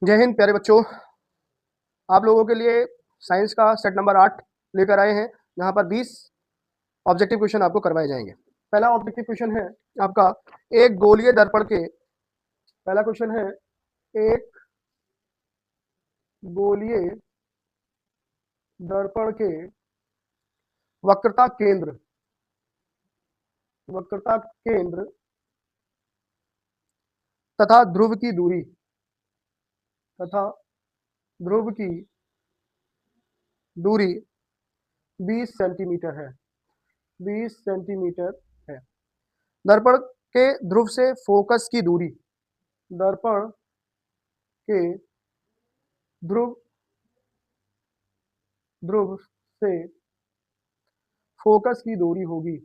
जय हिंद प्यारे बच्चों। आप लोगों के लिए साइंस का सेट नंबर 8 लेकर आए हैं, जहां पर 20 ऑब्जेक्टिव क्वेश्चन आपको करवाए जाएंगे। पहला ऑब्जेक्टिव क्वेश्चन है आपका, एक गोलीय दर्पण के पहला क्वेश्चन है एक गोलीय दर्पण के वक्रता केंद्र तथा ध्रुव की दूरी 20 सेंटीमीटर है। 20 सेंटीमीटर है। दर्पण के ध्रुव से फोकस की दूरी, दर्पण के ध्रुव से फोकस की दूरी होगी।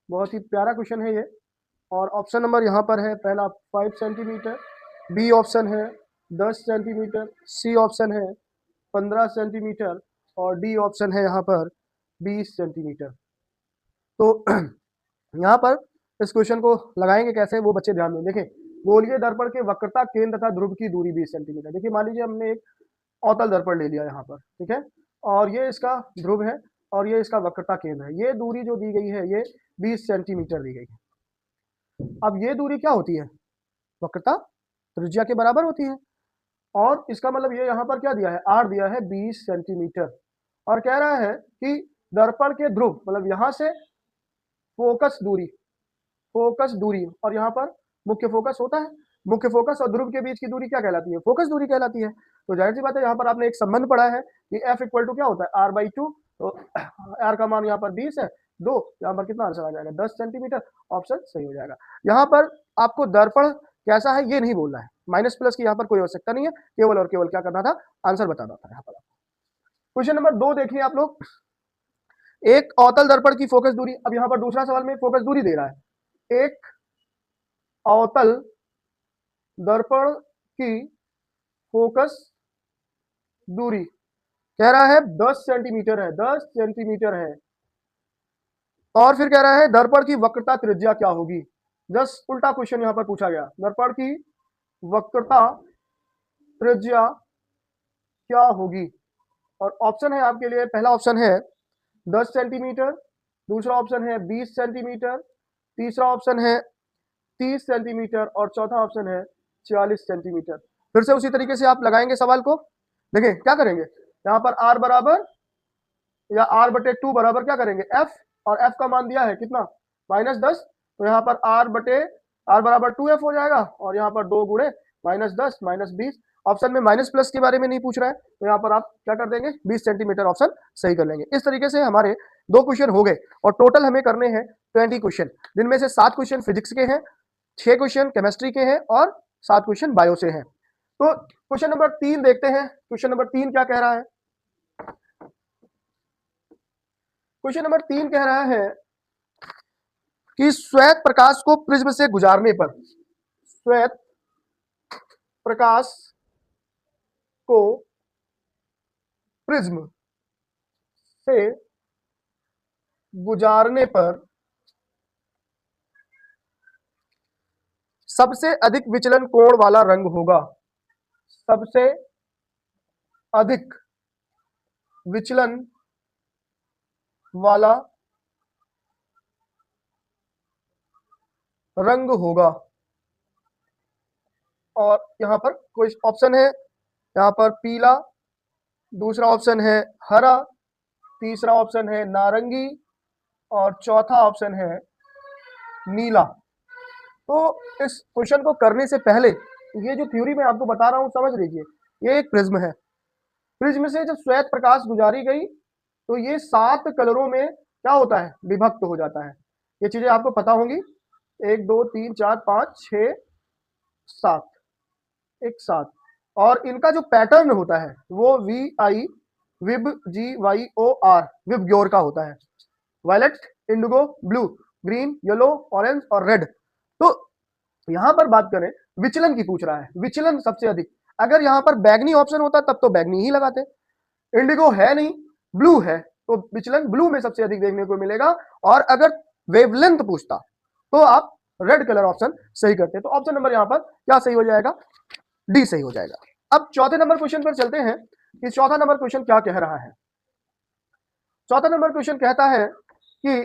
बहुत ही प्यारा क्वेश्चन है ये। और ऑप्शन नंबर यहाँ पर है, पहला 5 सेंटीमीटर, बी ऑप्शन है 10 सेंटीमीटर, सी ऑप्शन है 15 सेंटीमीटर और डी ऑप्शन है यहाँ पर 20 सेंटीमीटर। तो यहाँ पर इस क्वेश्चन को लगाएंगे कैसे, वो बच्चे ध्यान में देखें। गोलीय दर्पण के वक्रता केंद्र तथा ध्रुव की दूरी 20 सेंटीमीटर। देखिए, मान लीजिए हमने एक अवतल दर्पण ले लिया यहाँ पर, ठीक है, और ये इसका ध्रुव है और ये इसका वक्रता केंद्र है। ये दूरी जो दी गई है ये 20 सेंटीमीटर दी गई है। अब ये दूरी क्या होती है? वक्रता त्रिज्या के बराबर होती है। और इसका मतलब ये यहाँ पर क्या दिया है, आर दिया है 20 सेंटीमीटर। और कह रहा है कि दर्पण के ध्रुव, मतलब यहाँ से फोकस दूरी और यहाँ पर मुख्य फोकस होता है। मुख्य फोकस और ध्रुव के बीच की दूरी क्या कहलाती है? फोकस दूरी कहलाती है। तो जाहिर सी बात है, यहाँ पर आपने एक संबंध पढ़ा है कि F इक्वल टू क्या होता है, R/2। तो R का मान यहाँ पर 20 है, 2, यहाँ पर कितना आंसर आ जाएगा, 10 सेंटीमीटर। ऑप्शन सही हो जाएगा। यहाँ पर आपको दर्पण कैसा है ये नहीं बोलना है, माइनस प्लस की यहाँ पर कोई आवश्यकता नहीं है, केवल और केवल क्या करना था, आंसर बताना था यहाँ पर। क्वेश्चन नंबर 2 देखिए आप लोग, एक अवतल दर्पण की फोकस दूरी। अब यहाँ पर दूसरा सवाल में फोकस दूरी दे रहा है। एक अवतल दर्पण की फोकस दूरी कह रहा है 10 सेंटीमीटर है, 10 सेंटीमीटर है। और फिर कह रहा है दर्पण की वक्रता त्रिज्या क्या होगी। जस्ट उल्टा क्वेश्चन यहां पर पूछा गया, दर्पण की वक्रता त्रिज्या क्या होगी। और ऑप्शन है आपके लिए, पहला ऑप्शन है 10 सेंटीमीटर, दूसरा ऑप्शन है 20 सेंटीमीटर, तीसरा ऑप्शन है 30 सेंटीमीटर और चौथा ऑप्शन है 40 सेंटीमीटर। फिर से उसी तरीके से आप लगाएंगे सवाल को। देखिए क्या करेंगे, यहाँ पर r बराबर या r/2 बराबर क्या करेंगे, f, और f का मान दिया है कितना, -10। तो यहाँ पर r बराबर 2f हो जाएगा और यहाँ पर 2 गुणे -10 -20। ऑप्शन में माइनस प्लस के बारे में नहीं पूछ रहा है, तो यहाँ पर आप क्या कर देंगे, 20 सेंटीमीटर ऑप्शन सही कर लेंगे। इस तरीके से हमारे 2 क्वेश्चन हो गए और टोटल हमें करने हैं 20 क्वेश्चन, जिनमें से 7 क्वेश्चन फिजिक्स के हैं, 6 क्वेश्चन केमिस्ट्री के हैं और 7 क्वेश्चन बायो से हैं। तो क्वेश्चन नंबर 3 देखते हैं। क्वेश्चन नंबर 3 क्या कह रहा है? क्वेश्चन नंबर 3 कह रहा है कि श्वेत प्रकाश को प्रिज्म से गुजारने पर, श्वेत प्रकाश को प्रिज्म से गुजारने पर सबसे अधिक विचलन कोण वाला रंग होगा। सबसे अधिक विचलन वाला रंग होगा। और यहां पर कोई ऑप्शन है, यहां पर पीला, दूसरा ऑप्शन है हरा, तीसरा ऑप्शन है नारंगी और चौथा ऑप्शन है नीला। तो इस क्वेश्चन को करने से पहले ये जो थ्योरी मैं आपको बता रहा हूं समझ लीजिए। ये एक प्रिज्म है, प्रिज्म से जब श्वेत प्रकाश गुजारी गई तो ये 7 कलरों में क्या होता है, विभक्त हो जाता है। ये चीजें आपको पता होंगी, 1 2 3 4 5 6 7, एक 7। और इनका जो पैटर्न होता है वो VIGYOR विबग्योर का होता है। Violet, indigo, blue, green, yellow, orange और रेड। तो यहां पर बात करें विचलन की, पूछ रहा है विचलन सबसे अधिक। अगर यहां पर बैगनी ऑप्शन होता तब तो बैगनी ही लगाते, इंडिगो है नहीं, ब्लू है, तो विचलन ब्लू में सबसे अधिक देखने को मिलेगा। और अगर वेवलेंथ पूछता तो आप रेड कलर ऑप्शन सही करते हैं। तो ऑप्शन नंबर यहाँ पर क्या सही हो जाएगा, डी सही हो जाएगा। अब चौथे नंबर क्वेश्चन पर चलते हैं कि चौथा नंबर क्वेश्चन क्या कह रहा है। चौथा नंबर क्वेश्चन कहता है कि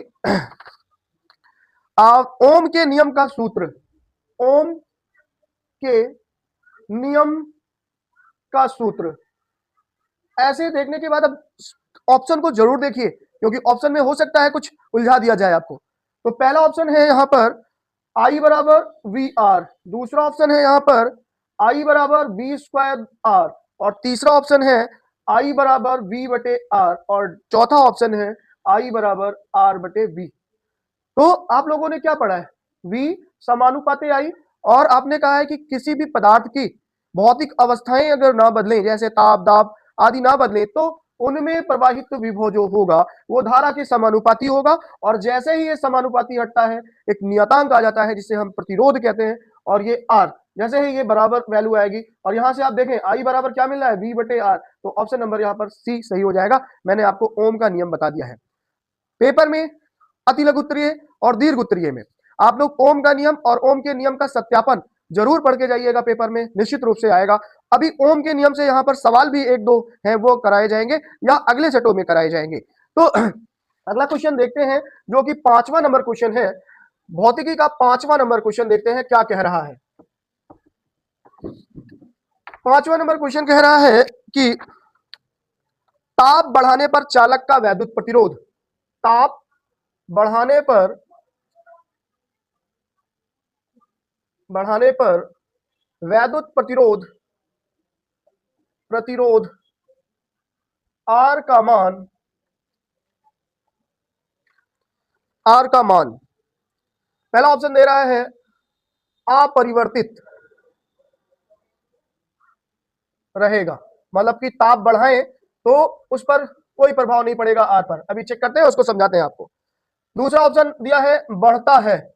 ओम के नियम का सूत्र, ओम के नियम का सूत्र। ऐसे देखने के बाद अब ऑप्शन को जरूर देखिए, क्योंकि ऑप्शन में हो सकता है कुछ उलझा दिया जाए आपको। तो पहला ऑप्शन है यहाँ पर आई बराबर वी आर, दूसरा ऑप्शन है यहाँ पर आई बराबर वी स्क्वायर आर, और तीसरा ऑप्शन है आई बराबर वी बटे आर, और चौथा ऑप्शन है आई बराबर आर बटे वी। तो आप लोगों ने क्या पढ़ा है, वी समानुपाती आई, और आपने कहा है कि किसी भी पदार्थ की भौतिक अवस्थाएं अगर ना बदलें, जैसे ताप दाब आदि ना बदले, तो उनमें प्रवाहित विभव जो होगा वो धारा के समानुपाती होगा। और जैसे ही ये समानुपाती हटता है एक नियतांक आ जाता है जिसे हम प्रतिरोध कहते हैं, और ये आर जैसे ही ये बराबर वैल्यू आएगी, और यहां से आप देखें आई बराबर क्या मिल रहा है, वी बटे आर, तो ऑप्शन नंबर यहाँ पर सी सही हो जाएगा। मैंने आपको ओम का नियम बता दिया है। पेपर में अति लघु उत्तरीय और दीर्घ उत्तरीय में आप लोग ओम का नियम और ओम के नियम का सत्यापन जरूर पढ़ के जाइएगा, पेपर में निश्चित रूप से आएगा। अभी ओम के नियम से यहाँ पर सवाल भी एक दो हैं वो कराए जाएंगे या अगले सेटों में कराए जाएंगे। तो अगला क्वेश्चन देखते हैं जो कि 5वां नंबर क्वेश्चन है, भौतिकी का 5वां नंबर क्वेश्चन देखते हैं क्या कह रहा है। 5वां नंबर क्वेश्चन कह रहा है कि ताप बढ़ाने पर चालक का वैद्युत प्रतिरोध, ताप बढ़ाने पर वैद्युत प्रतिरोध आर का मान पहला ऑप्शन दे रहा है अपरिवर्तित रहेगा, मतलब कि ताप बढ़ाएं तो उस पर कोई प्रभाव नहीं पड़ेगा आर पर। अभी चेक करते हैं, उसको समझाते हैं आपको। दूसरा ऑप्शन दिया है बढ़ता है,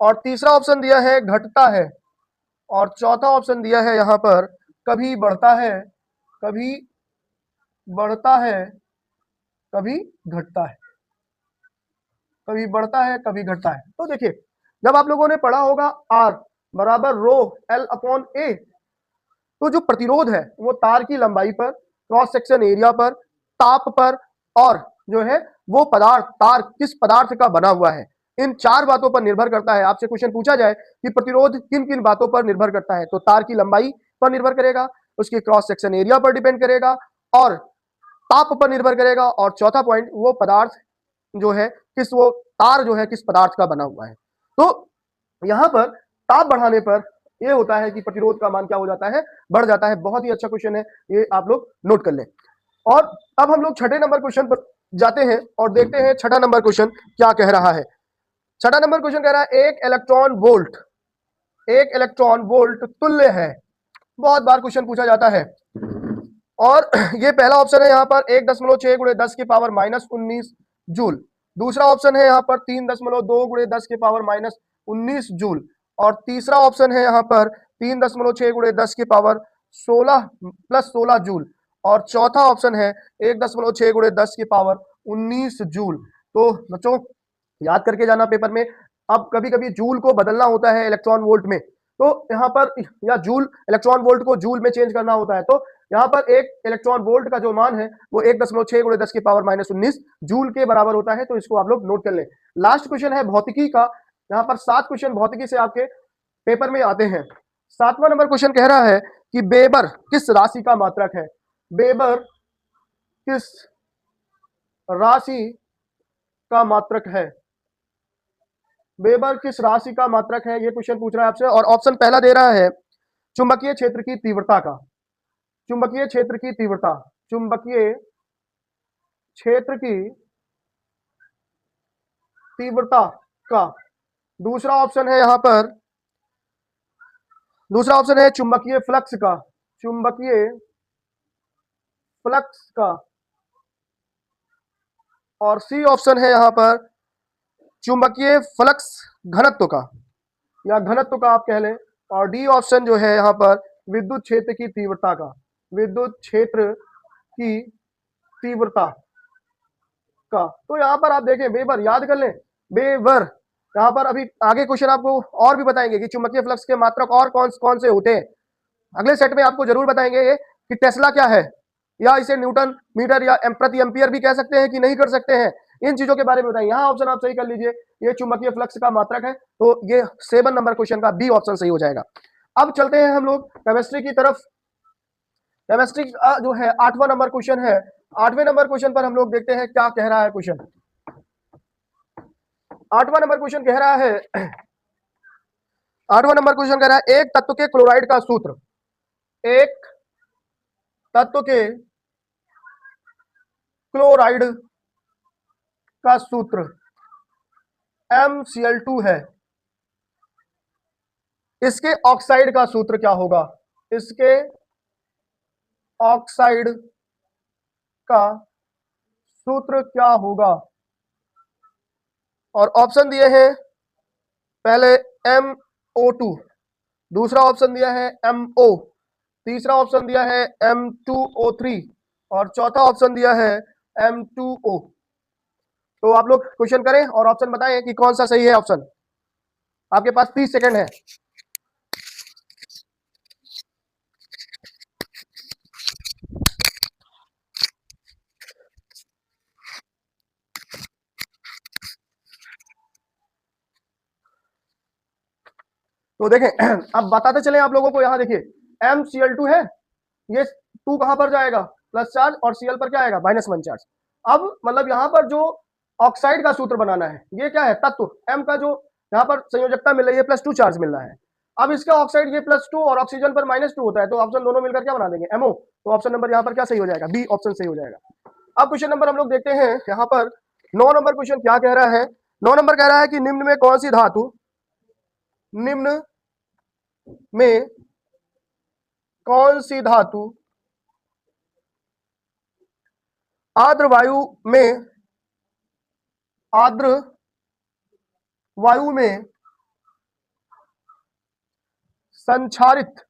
और तीसरा ऑप्शन दिया है घटता है, और चौथा ऑप्शन दिया है यहां पर कभी बढ़ता है कभी घटता है, कभी बढ़ता है कभी घटता है। तो देखिए, जब आप लोगों ने पढ़ा होगा आर बराबर रो एल अपॉन ए, तो जो प्रतिरोध है वो तार की लंबाई पर, क्रॉस सेक्शन एरिया पर, ताप पर, और जो है वो पदार्थ, तार किस पदार्थ का बना हुआ है, इन चार बातों पर निर्भर करता है। आपसे क्वेश्चन पूछा जाए कि प्रतिरोध किन किन बातों पर निर्भर करता है, तो तार की लंबाई पर निर्भर करेगा, उसके क्रॉस सेक्शन एरिया पर डिपेंड करेगा, और ताप पर निर्भर करेगा, और चौथा पॉइंट वो पदार्थ जो है किस, वो तार जो है किस पदार्थ का बना हुआ है। तो यहां पर ताप बढ़ाने पर यह होता है कि प्रतिरोध का मान क्या हो जाता है, बढ़ जाता है। बहुत ही अच्छा क्वेश्चन है, ये आप लोग नोट कर लें। और अब हम लोग छठे नंबर क्वेश्चन पर जाते हैं और देखते हैं छठा नंबर क्वेश्चन क्या कह रहा है। छठा नंबर क्वेश्चन कह रहा है एक इलेक्ट्रॉन वोल्ट तुल्य है। बहुत बार क्वेश्चन पूछा जाता है, और ये पहला ऑप्शन है यहाँ पर 1.6 गुणे 10 की पावर -19 जूल, दूसरा ऑप्शन है यहाँ पर 3.2 गुणे 10 की पावर -19 जूल, और तीसरा ऑप्शन है यहाँ पर 3.6 गुणे 10 की पावर 16 + 16 जूल, और चौथा ऑप्शन है 1.6 गुणे 10 की पावर 19 जूल। तो बच्चों याद करके जाना पेपर में। अब कभी कभी जूल को बदलना होता है इलेक्ट्रॉन वोल्ट में, तो यहाँ पर, या जूल इलेक्ट्रॉन वोल्ट को जूल में चेंज करना होता है, तो यहाँ पर एक इलेक्ट्रॉन वोल्ट का जो मान है वो 1.6 गुणे 10 की पावर -19 जूल के बराबर होता है। तो इसको आप लोग नोट कर लें। लास्ट क्वेश्चन है भौतिकी का, यहाँ पर 7 क्वेश्चन भौतिकी से आपके पेपर में आते हैं। 7वां नंबर क्वेश्चन कह रहा है कि बेबर किस राशि का मात्रक है, बेबर किस राशि का मात्रक है, वेबर किस राशि का मात्रक है, ये क्वेश्चन पूछ रहा है आपसे। और ऑप्शन पहला दे रहा है चुंबकीय क्षेत्र की तीव्रता का, चुंबकीय क्षेत्र की तीव्रता, चुंबकीय क्षेत्र की तीव्रता का। दूसरा ऑप्शन है यहाँ पर, दूसरा ऑप्शन है चुंबकीय फ्लक्स का, चुंबकीय फ्लक्स का, और सी ऑप्शन है यहाँ पर चुंबकीय फ्लक्स घनत्व का, या घनत्व का आप कह लें, और डी ऑप्शन जो है यहाँ पर विद्युत क्षेत्र की तीव्रता का, विद्युत क्षेत्र की तीव्रता का। तो यहाँ पर आप देखें वेबर, याद कर लें वेबर, यहाँ पर अभी आगे क्वेश्चन आपको और भी बताएंगे कि चुंबकीय फ्लक्स के मात्रक और कौन कौन से होते हैं। अगले सेट में आपको जरूर बताएंगे ये कि टेस्ला क्या है, या इसे न्यूटन मीटर या प्रति एम्पियर भी कह सकते हैं कि नहीं कर सकते हैं, इन चीजों के बारे में बताएंगे। यहाँ ऑप्शन आप सही कर लीजिए, ये चुंबकीय फ्लक्स का मात्रक है, तो ये 7 नंबर क्वेश्चन का बी ऑप्शन सही हो जाएगा। अब चलते हैं हम लोग केमिस्ट्री की तरफ। केमिस्ट्री जो है 8वां नंबर क्वेश्चन है। 8वें नंबर क्वेश्चन पर हम लोग देखते हैं क्या कह रहा है क्वेश्चन। 8वां नंबर क्वेश्चन कह रहा है 8वां नंबर क्वेश्चन कह रहा है एक तत्व के क्लोराइड का सूत्र, एक तत्व के क्लोराइड का सूत्र MCl2 है, इसके ऑक्साइड का सूत्र क्या होगा, इसके ऑक्साइड का सूत्र क्या होगा। और ऑप्शन दिए हैं, पहले MO2, दूसरा ऑप्शन दिया है MO, तीसरा ऑप्शन दिया है M2O3 और चौथा ऑप्शन दिया है M2O। तो आप लोग क्वेश्चन करें और ऑप्शन बताएं कि कौन सा सही है ऑप्शन। आपके पास 30 सेकंड है। तो देखें अब बताते चले आप लोगों को, यहां देखिए MCl2 है, ये 2 कहां पर जाएगा, प्लस चार्ज, और Cl पर क्या आएगा, -1 चार्ज। अब मतलब यहां पर जो ऑक्साइड का सूत्र बनाना है, ये क्या है, तत्व M का जो यहां पर संयोजकता मिल रही है +2 चार्ज मिल रहा है। अब इसका ऑक्साइड ये +2 और ऑक्सीजन पर -2 होता है, तो ऑप्शन दोनों मिलकर क्या बना देंगे, MO। तो ऑप्शन नंबर यहाँ पर क्या सही हो जाएगा, बी ऑप्शन सही हो जाएगा। अब क्वेश्चन नंबर हम लोग देखते हैं यहाँ पर 9 नंबर क्वेश्चन क्या कह रहा है। 9 नंबर कह रहा है कि निम्न में कौन सी धातु, निम्न में कौन सी धातु आर्द्र वायु में, आर्द्र वायु में संचारित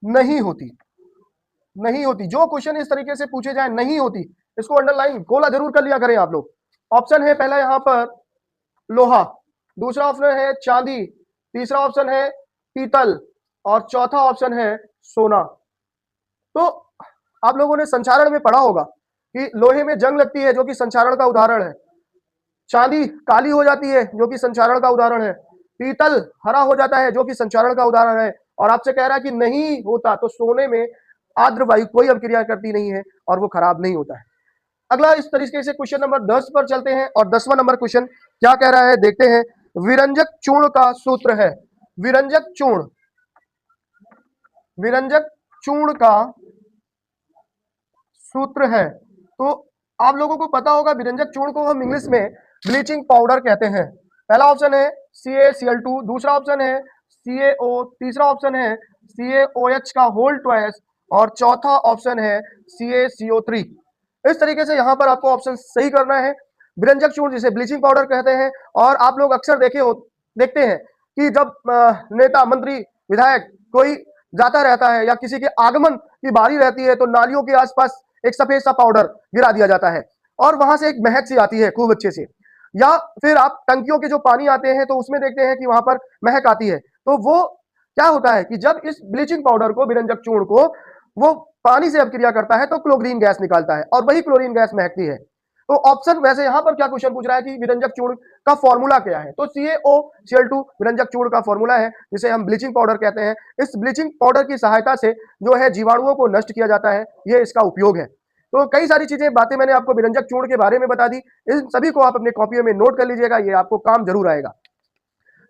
नहीं होती, नहीं होती। जो क्वेश्चन इस तरीके से पूछे जाए नहीं होती, इसको अंडरलाइन गोला जरूर कर लिया करें आप लोग। ऑप्शन है पहला यहां पर लोहा, दूसरा ऑप्शन है चांदी, तीसरा ऑप्शन है पीतल और चौथा ऑप्शन है सोना। तो आप लोगों ने संचारण में पढ़ा होगा कि लोहे में जंग लगती है जो कि संचारण का उदाहरण है, चांदी काली हो जाती है जो कि संचारण का उदाहरण है, पीतल हरा हो जाता है जो कि संचारण का उदाहरण है, और आपसे कह रहा है कि नहीं होता, तो सोने में आर्द्र वायु कोई अभिक्रिया करती नहीं है और वो खराब नहीं होता है। अगला इस तरीके से क्वेश्चन नंबर 10 पर चलते हैं, और 10वां नंबर क्वेश्चन क्या कह रहा है देखते हैं। विरंजक चूर्ण का सूत्र है, विरंजक चूर्ण, विरंजक चूर्ण का सूत्र है। तो आप लोगों को पता होगा विरंजक चूर्ण को हम इंग्लिश में ब्लीचिंग पाउडर कहते हैं। पहला ऑप्शन है CaCl2, दूसरा ऑप्शन है CaO, तीसरा ऑप्शन है CaOH का होल ट्वाइस और चौथा ऑप्शन है CaCO3। इस तरीके से यहाँ पर आपको ऑप्शन सही करना है। विरंजक चूर्ण जिसे ब्लीचिंग पाउडर कहते हैं, और आप लोग अक्सर देखते हैं कि जब नेता मंत्री विधायक कोई जाता रहता है या किसी के आगमन की बारी रहती है, तो नालियों के आसपास एक सफेद सा पाउडर गिरा दिया जाता है और वहां से एक महक सी आती है खूब अच्छे से। या फिर आप टंकियों के जो पानी आते हैं तो उसमें देखते हैं कि वहां पर महक आती है। तो वो क्या होता है कि जब इस ब्लीचिंग पाउडर को, विरंजक चूर्ण को, वो पानी से अभिक्रिया करता है तो क्लोरीन गैस निकालता है और वही क्लोरीन गैस महकती है। तो ऑप्शन, वैसे यहां पर क्या क्वेश्चन पूछ रहा है कि विरंजक चूर्ण का फॉर्मूला क्या है, तो CaOCl2 विरंजक चूर्ण का फॉर्मूला है जिसे हम ब्लीचिंग पाउडर कहते हैं। इस ब्लीचिंग पाउडर की सहायता से जो है जीवाणुओं को नष्ट किया जाता है, ये इसका उपयोग है। तो कई सारी चीजें, बातें मैंने आपको विरंजक चूर्ण के बारे में बता दी, इन सभी को आप अपने कॉपियों में नोट कर लीजिएगा, ये आपको काम जरूर आएगा।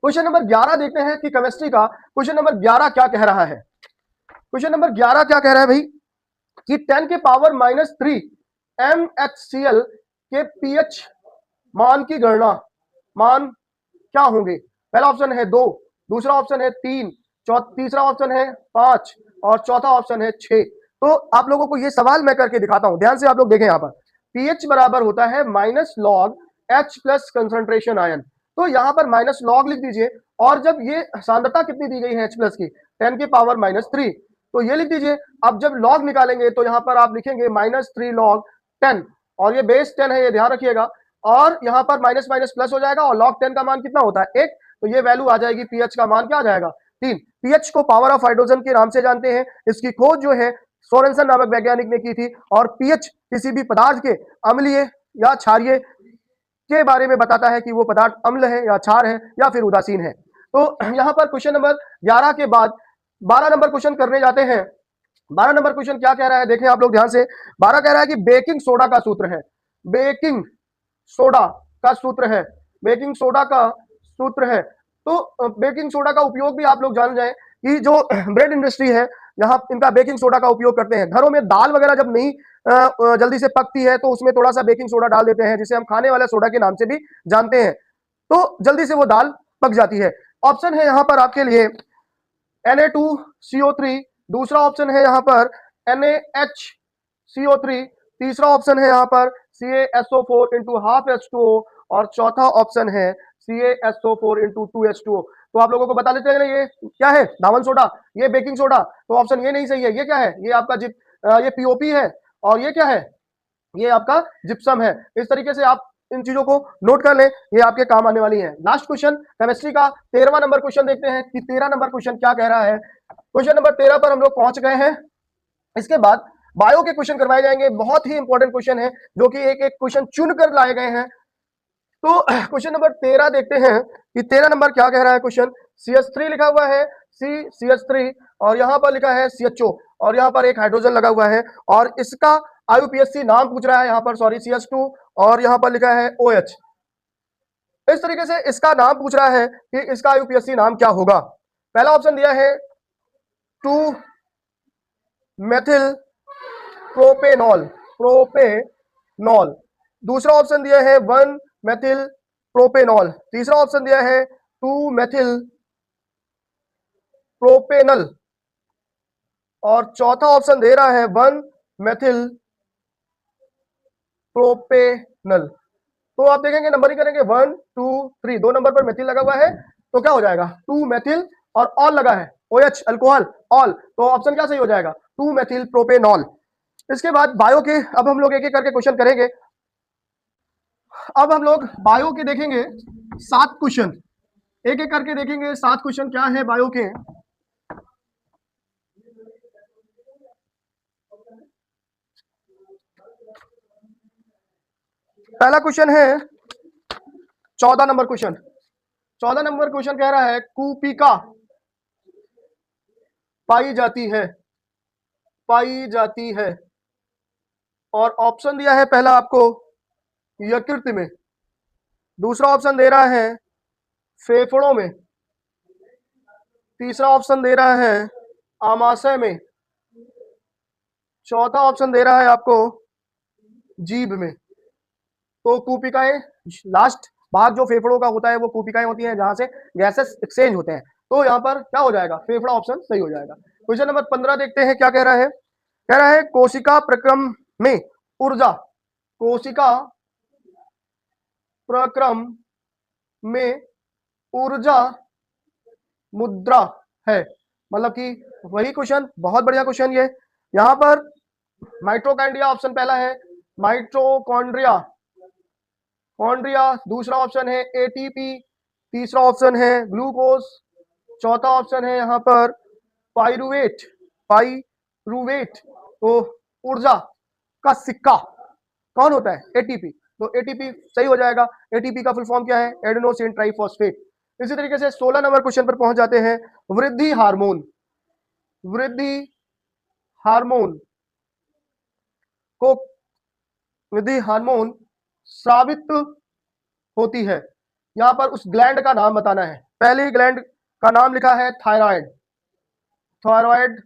क्वेश्चन नंबर 11 देखते हैं कि केमिस्ट्री का क्वेश्चन नंबर 11 क्या कह रहा है। क्वेश्चन नंबर 11 क्या कह रहा है भाई कि 10 के पावर -3 MHCl के pH मान की गणना, मान क्या होंगे। पहला ऑप्शन है 2, दूसरा ऑप्शन है 3, तीसरा ऑप्शन है 5 और चौथा ऑप्शन है 6। तो आप लोगों को ये सवाल मैं करके दिखाता हूं, ध्यान से आप लोग देखें। यहां पर pH बराबर होता है -log H plus concentration ion, तो यहां पर -log लिख दीजिए, और जब ये सांद्रता कितनी दी गई है H प्लस की, 10 के पावर -3, तो ये लिख दीजिए। अब जब log निकालेंगे तो यहां पर आप लिखेंगे -3 log 10, और ये बेस 10 है, ये ध्यान रखिएगा, और यहाँ पर माइनस माइनस प्लस हो जाएगा, और log 10 का मान कितना होता है 1, तो ये वैल्यू आ जाएगी, पीएच का मान क्या आ जाएगा 3। पीएच को पावर ऑफ हाइड्रोजन के नाम से जानते हैं। इसकी खोज जो है सोरेनसन नामक वैज्ञानिक ने की थी। और पीएच किसी भी पदार्थ के अम्लीय या क्षारीय के बारे में बताता है कि वो पदार्थ अम्ल है या क्षार है या फिर उदासीन है। तो यहाँ पर क्वेश्चन नंबर 11 के बाद 12 नंबर क्वेश्चन करने जाते हैं। 12 नंबर क्वेश्चन क्या कह रहा है, देखें आप लोग ध्यान से। 12 कह रहा है कि बेकिंग सोडा का सूत्र है, बेकिंग सोडा का सूत्र है, बेकिंग सोडा का सूत्र है। तो बेकिंग सोडा का उपयोग भी आप लोग जान जाएं कि जो ब्रेड इंडस्ट्री है, यहाँ इनका बेकिंग सोडा का उपयोग करते हैं। घरों में दाल वगैरह जब नहीं जल्दी से पकती है तो उसमें थोड़ा सा बेकिंग सोडा डाल देते हैं, जिसे हम खाने वाले सोडा के नाम से भी जानते हैं, तो जल्दी से वो दाल पक जाती है। ऑप्शन है यहाँ पर आपके लिए Na2CO3, दूसरा ऑप्शन है यहाँ पर NaHCO3, तीसरा ऑप्शन है यहाँ पर CaSO4 into half H2O, और चौथा ऑप्शन है CaSO4 into 2H2O। तो आप लोगों को बता देते हैं ये क्या है, धावन सोडा, ये बेकिंग सोडा, तो ऑप्शन ये नहीं सही है। ये क्या है, ये आपका ये पीओपी है, और ये क्या है, ये आपका जिप्सम है। इस तरीके से आप इन चीजों को नोट कर लें, ये आपके काम आने वाली है। लास्ट क्वेश्चन केमिस्ट्री का 13वां नंबर क्वेश्चन देखते हैं कि 13 नंबर क्वेश्चन क्या कह रहा है। क्वेश्चन नंबर 13 पर हम लोग पहुंच गए हैं। इसके बाद बायो के क्वेश्चन करवाए जाएंगे, बहुत ही इंपॉर्टेंट क्वेश्चन है जो कि एक एक क्वेश्चन चुन कर लाए गए हैं। तो क्वेश्चन नंबर 13 देखते हैं कि 13 नंबर क्या कह रहा है क्वेश्चन। CH3 लिखा हुआ है, CH3, और यहां पर लिखा है CHO, और यहां पर एक हाइड्रोजन लगा हुआ है, और इसका IUPAC नाम पूछ रहा है यहाँ पर, सॉरी CH2, और यहां पर लिखा है OH। इस तरीके से इसका नाम पूछ रहा है कि इसका IUPAC नाम क्या होगा। पहला ऑप्शन दिया है 2 मेथिल प्रोपेनॉल, प्रोपेनॉल। दूसरा ऑप्शन दिया है 1 मेथिल प्रोपेनॉल। तीसरा ऑप्शन दिया है 2 मेथिल प्रोपेनल, और चौथा ऑप्शन दे रहा है 1 मेथिल प्रोपेनल। तो आप देखेंगे नंबरिंग करेंगे 1 2 3, 2 नंबर पर मेथिल लगा हुआ है, तो क्या हो जाएगा 2 मेथिल, और ऑल लगा है OH अल्कोहल ऑल, तो ऑप्शन क्या सही हो जाएगा 2 मेथिल प्रोपेनॉल। इसके बाद बायो के अब हम लोग एक एक करके क्वेश्चन करेंगे। अब हम लोग बायो के देखेंगे 7 क्वेश्चन, एक एक करके देखेंगे 7 क्वेश्चन क्या है बायो के। पहला क्वेश्चन है 14 नंबर क्वेश्चन। 14 नंबर क्वेश्चन कह रहा है कूपिका पाई जाती है, पाई जाती है, और ऑप्शन दिया है पहला आपको यकृत में, दूसरा ऑप्शन दे रहा है फेफड़ों में, तीसरा ऑप्शन दे रहा है आमाशय में, चौथा ऑप्शन दे रहा है आपको जीभ में। तो कूपिकाएं, लास्ट भाग जो फेफड़ों का होता है वो कूपिकाएं होती हैं, जहां से गैसेस एक्सचेंज होते हैं। तो यहाँ पर क्या हो जाएगा, फेफड़ा ऑप्शन सही हो जाएगा। क्वेश्चन नंबर 15 देखते हैं क्या कह रहा है। कह रहा है कोशिका प्रक्रम में ऊर्जा, कोशिका प्रक्रम में ऊर्जा मुद्रा है, मतलब कि वही क्वेश्चन, बहुत बढ़िया क्वेश्चन ये। यहाँ पर माइटोकॉन्ड्रिया ऑप्शन पहला है, माइटोकॉन्ड्रिया, कॉन्ड्रिया, दूसरा ऑप्शन है ATP, तीसरा ऑप्शन है ग्लूकोज, चौथा ऑप्शन है यहाँ पर पाइरुवेट, पाइरुवेट। तो ऊर्जा का सिक्का कौन होता है ATP, तो ATP सही हो जाएगा। ATP का फुल फॉर्म क्या है, एडेनोसिन ट्राइफॉस्फेट। इसी तरीके से 16 नंबर क्वेश्चन पर पहुंच जाते हैं। वृद्धि हार्मोन, वृद्धि हार्मोन को, वृद्धि हार्मोन साबित होती है, यहां पर उस ग्लैंड का नाम बताना है। पहले ग्लैंड का नाम लिखा है थायराइड, थायराइड,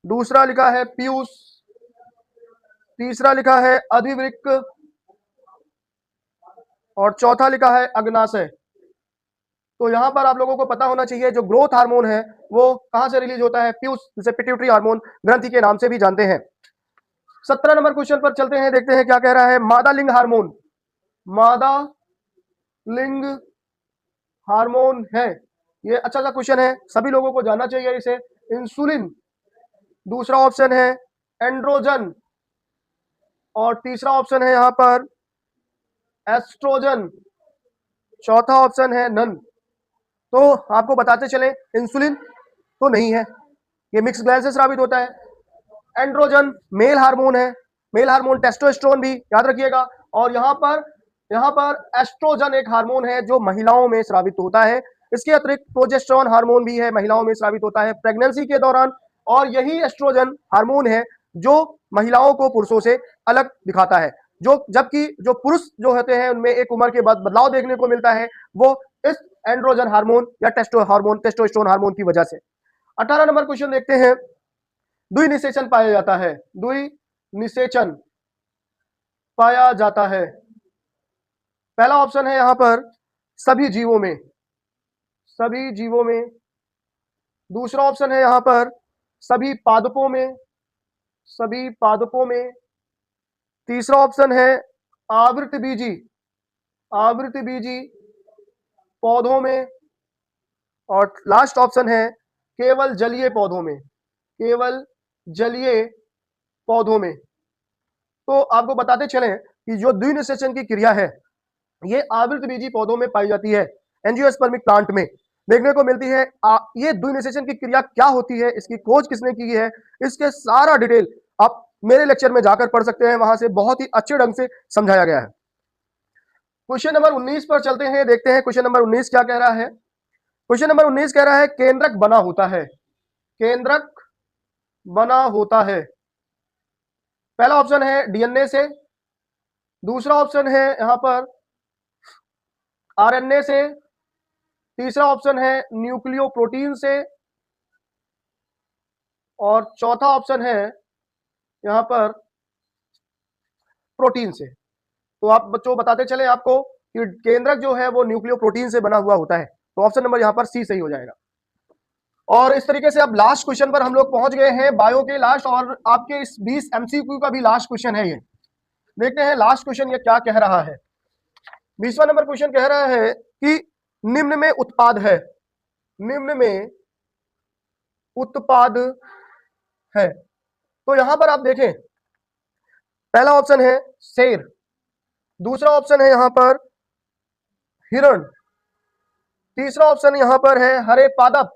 दूसरा लिखा है पीयूष, तीसरा लिखा है अधिवृक्क, और चौथा लिखा है अग्नाशय। तो यहां पर आप लोगों को पता होना चाहिए जो ग्रोथ हार्मोन है वो कहां से रिलीज होता है, पीयूष, जिसे पिट्यूटरी हार्मोन ग्रंथि के नाम से भी जानते हैं। 17 नंबर क्वेश्चन पर चलते हैं, देखते हैं क्या कह रहा है। मादा लिंग हार्मोन, मादा लिंग हार्मोन है, ये अच्छा सा क्वेश्चन है, सभी लोगों को जानना चाहिए इसे। इंसुलिन, दूसरा ऑप्शन है एंड्रोजन, और तीसरा ऑप्शन है यहाँ पर एस्ट्रोजन, चौथा ऑप्शन है नन। तो आपको बताते चले इंसुलिन तो नहीं है, ये मिक्स ग्लैंड से स्रावित होता है। एंड्रोजन मेल हार्मोन है, मेल हार्मोन टेस्टोस्टेरोन भी याद रखिएगा। और यहाँ पर एस्ट्रोजन एक हार्मोन है जो महिलाओं में स्रावित होता है। इसके अतिरिक्त प्रोजेस्टेरोन हार्मोन भी है, महिलाओं में स्रावित होता है प्रेगनेंसी के दौरान। और यही एस्ट्रोजन हार्मोन है जो महिलाओं को पुरुषों से अलग दिखाता है, जो जबकि जो पुरुष जो होते हैं उनमें एक उम्र के बाद बदलाव देखने को मिलता है, वो इस एंड्रोजन हार्मोन या टेस्टोस्टेरोन हार्मोन की वजह से। 18 नंबर क्वेश्चन देखते हैं। द्विनिषेचन पाया जाता है, द्विनिषेचन पाया जाता है। पहला ऑप्शन है यहां पर सभी जीवों में, सभी जीवों में। दूसरा ऑप्शन है यहां पर सभी पादपों में, सभी पादपों में। तीसरा ऑप्शन है आवृतबीजी, आवृतबीजी पौधों में। और लास्ट ऑप्शन है केवल जलीय पौधों में, केवल जलीय पौधों में। तो आपको बताते चलें कि जो द्विनिषेचन की क्रिया है ये आवृतबीजी पौधों में पाई जाती है, एंजियोस्पर्मिक प्लांट में देखने को मिलती है। ये द्विनिषेचन की क्रिया क्या होती है, इसकी खोज किसने की है, इसके सारा डिटेल आप मेरे लेक्चर में जाकर पढ़ सकते हैं, वहां से बहुत ही अच्छे ढंग से समझाया गया है। क्वेश्चन नंबर 19 पर चलते हैं, देखते हैं क्वेश्चन नंबर 19 क्या कह रहा है। क्वेश्चन नंबर 19 कह रहा है केंद्रक बना होता है, केंद्रक बना होता है। पहला ऑप्शन है डीएनए से, दूसरा ऑप्शन है यहां पर आरएनए से, तीसरा ऑप्शन है न्यूक्लियोप्रोटीन से, और चौथा ऑप्शन है यहां पर प्रोटीन से। तो आप बच्चों बताते चले आपको कि केंद्रक जो है वो न्यूक्लियोप्रोटीन से बना हुआ होता है, तो ऑप्शन नंबर यहां पर सी सही हो जाएगा। और इस तरीके से अब लास्ट क्वेश्चन पर हम लोग पहुंच गए हैं, बायो के लास्ट, और आपके इस 20 एमसीक्यू का भी लास्ट क्वेश्चन है ये। देखते हैं लास्ट क्वेश्चन ये क्या कह रहा है। 20वां नंबर क्वेश्चन कह रहा है कि निम्न में उत्पाद है, निम्न में उत्पाद है। तो यहां पर आप देखें, पहला ऑप्शन है शेर, दूसरा ऑप्शन है यहां पर हिरण, तीसरा ऑप्शन यहां पर है हरे पादप,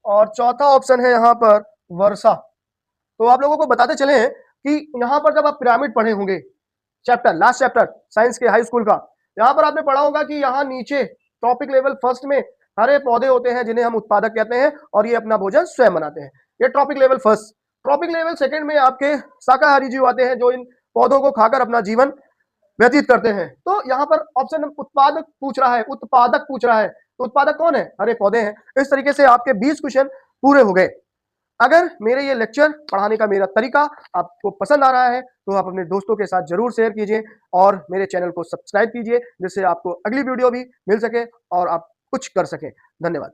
और चौथा ऑप्शन है यहां पर वर्षा। तो आप लोगों को बताते चले कि यहां पर जब आप पिरामिड पढ़े होंगे, चैप्टर लास्ट चैप्टर साइंस के हाई स्कूल का, यहां पर आपने पढ़ा होगा कि यहां नीचे टॉपिक लेवल फर्स्ट में हरे पौधे होते हैं जिन्हें हम उत्पादक कहते हैं, और ये अपना भोजन स्वयं बनाते हैं। ये topic level first. Topic level second में आपके शाकाहारी जीव आते हैं जो इन पौधों को खाकर अपना जीवन व्यतीत करते हैं। तो यहाँ पर ऑप्शन उत्पादक पूछ रहा है, उत्पादक पूछ रहा है, तो उत्पादक कौन है, हरे पौधे हैं। इस तरीके से आपके 20 क्वेश्चन पूरे हो गए। अगर मेरे ये लेक्चर पढ़ाने का मेरा तरीका आपको पसंद आ रहा है तो आप अपने दोस्तों के साथ जरूर शेयर कीजिए, और मेरे चैनल को सब्सक्राइब कीजिए, जिससे आपको अगली वीडियो भी मिल सके और आप कुछ कर सके। धन्यवाद।